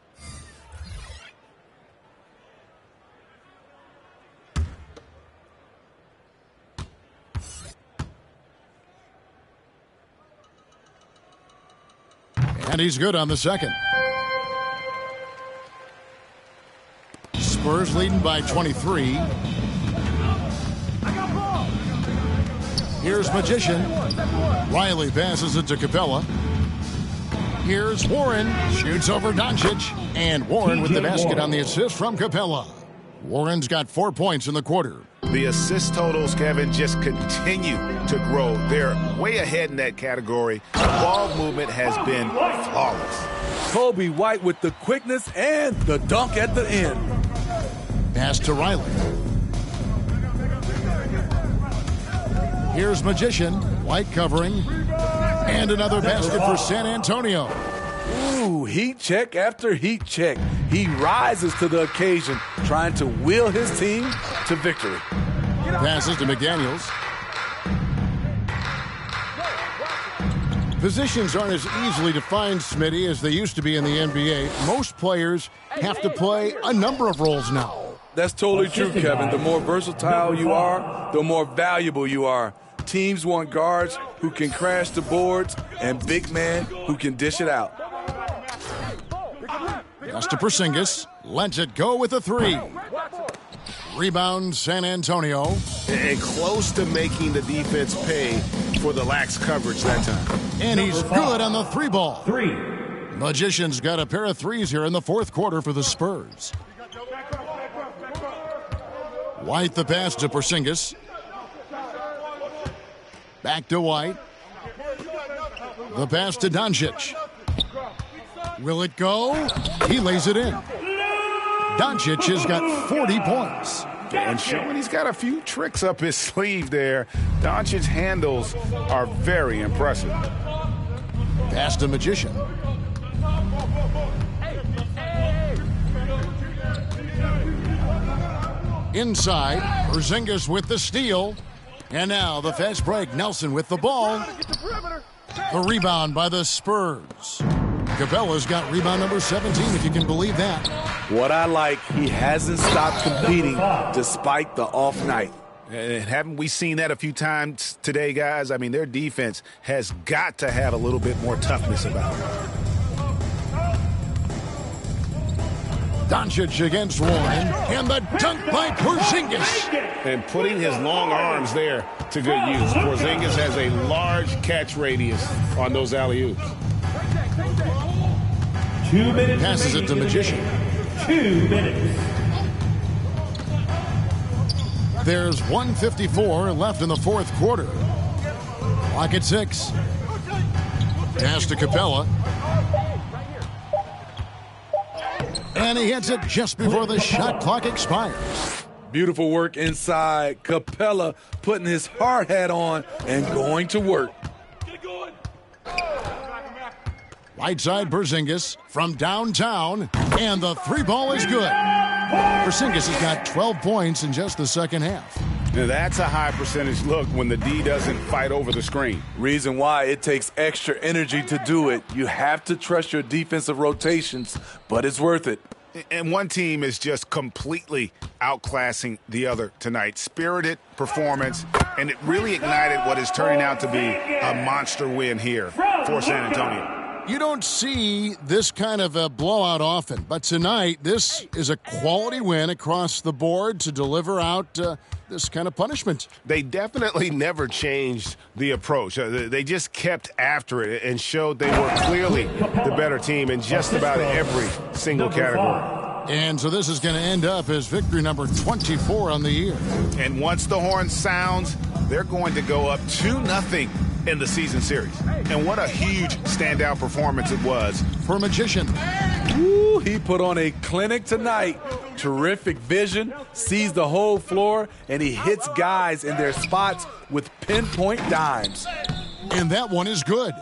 And he's good on the second. Spurs leading by 23. Here's Magician. Riley passes it to Capella. Here's Warren. Shoots over Doncic. And Warren with the basket on the assist from Capella. Warren's got 4 points in the quarter. The assist totals, Kevin, just continue to grow. They're way ahead in that category. The ball movement has been flawless. Kobe White with the quickness and the dunk at the end. Pass to Riley. Here's Magician. White covering. And another basket for San Antonio. Ooh, heat check after heat check. He rises to the occasion, trying to wheel his team to victory. Passes to McDaniels. Positions aren't as easily defined, Smitty, as they used to be in the NBA. Most players have to play a number of roles now. That's totally true, Kevin. The more versatile you are, the more valuable you are. Teams want guards who can crash the boards and big men who can dish it out. Pass to Porzingis. Lets it go with a three. Rebound San Antonio. And close to making the defense pay for the lax coverage that time. And he's good on the three ball. Magician's got a pair of threes here in the fourth quarter for the Spurs. White the pass to Porzingis. Back to White. The pass to Doncic. Will it go? He lays it in. Doncic has got 40 points. And showing he's got a few tricks up his sleeve there. Doncic's handles are very impressive. Pass to Magician. Inside, Porzingis with the steal. And now the fast break. Nelson with the ball. The rebound by the Spurs. Capella's got rebound number 17, if you can believe that. What I like, he hasn't stopped competing despite the off night. And haven't we seen that a few times today, guys? I mean, their defense has got to have a little bit more toughness about it. Doncic against Warren, and the dunk by Porzingis. And putting his long arms there to good use. Porzingis has a large catch radius on those alley-oops. 2 minutes. Passes it to Magician. 2 minutes. There's 1:54 left in the fourth quarter. Clock at 6. Pass to Capella. And he hits it just before the shot clock expires. Beautiful work inside. Capella putting his hard hat on and going to work. Right side Porzingis from downtown, and the three ball is good. Porzingis has got 12 points in just the second half. Now that's a high percentage look when the D doesn't fight over the screen. Reason why it takes extra energy to do it. You have to trust your defensive rotations, but it's worth it. And one team is just completely outclassing the other tonight. Spirited performance, and it really ignited what is turning out to be a monster win here for San Antonio. You don't see this kind of a blowout often, but tonight this is a quality win across the board to deliver out this kind of punishment. They definitely never changed the approach. They just kept after it and showed they were clearly the better team in just about every single category. And so this is going to end up as victory number 24 on the year. And once the horn sounds, they're going to go up 2-0 in the season series. And what a huge standout performance it was for Magician. Ooh, he put on a clinic tonight. Terrific vision, sees the whole floor, and he hits guys in their spots with pinpoint dimes. And that one is good.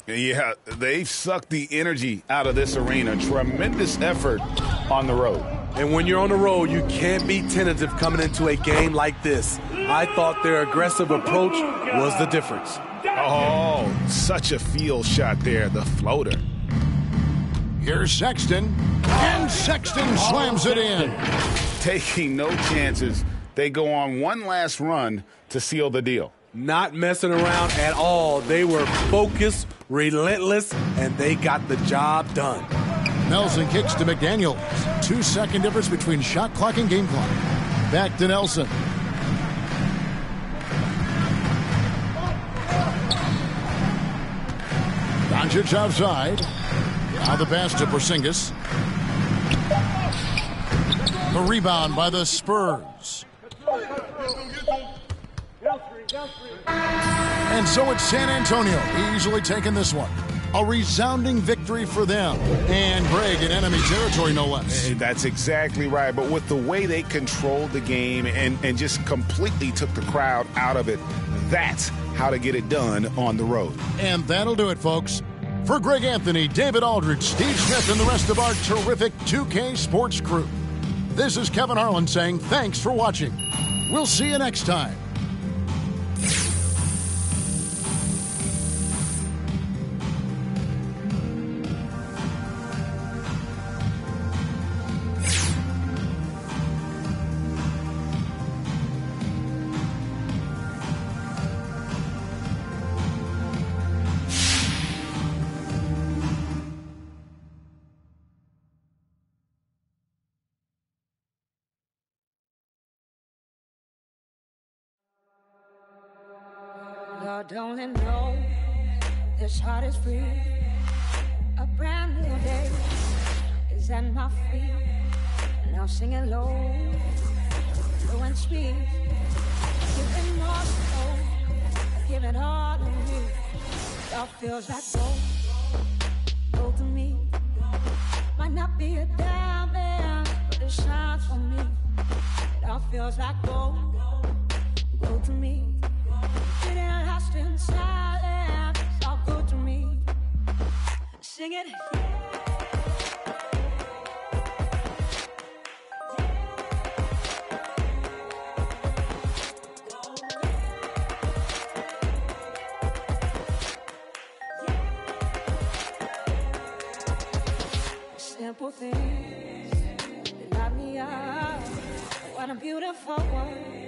Yeah, they've sucked the energy out of this arena. Tremendous effort on the road. And when you're on the road, you can't be tentative coming into a game like this. I thought their aggressive approach was the difference. Oh, such a field shot there, the floater. Here's Sexton, and Sexton slams it in. Taking no chances, they go on one last run to seal the deal. Not messing around at all. They were focused, relentless, and they got the job done. Nelson kicks to McDaniel. 2-second difference between shot clock and game clock. Back to Nelson. Doncic outside. Now the pass to Porzingis. The rebound by the Spurs. And so it's San Antonio easily taking this one. A resounding victory for them. And Greg in enemy territory, no less. That's exactly right. But with the way they controlled the game and just completely took the crowd out of it, that's how to get it done on the road. And that'll do it, folks. For Greg Anthony, David Aldridge, Steve Smith, and the rest of our terrific 2K Sports crew, this is Kevin Harlan saying thanks for watching. We'll see you next time. Lord only knows this heart is free. A brand new day is at my feet. Now singing low and sweet. Give it more soul, give it all to me. It all feels like gold to me. Might not be a diamond, but it shines for me. It all feels like gold to me. Getting lost in silence, it's all good to me. Sing it. Simple things that light me up. What a beautiful world.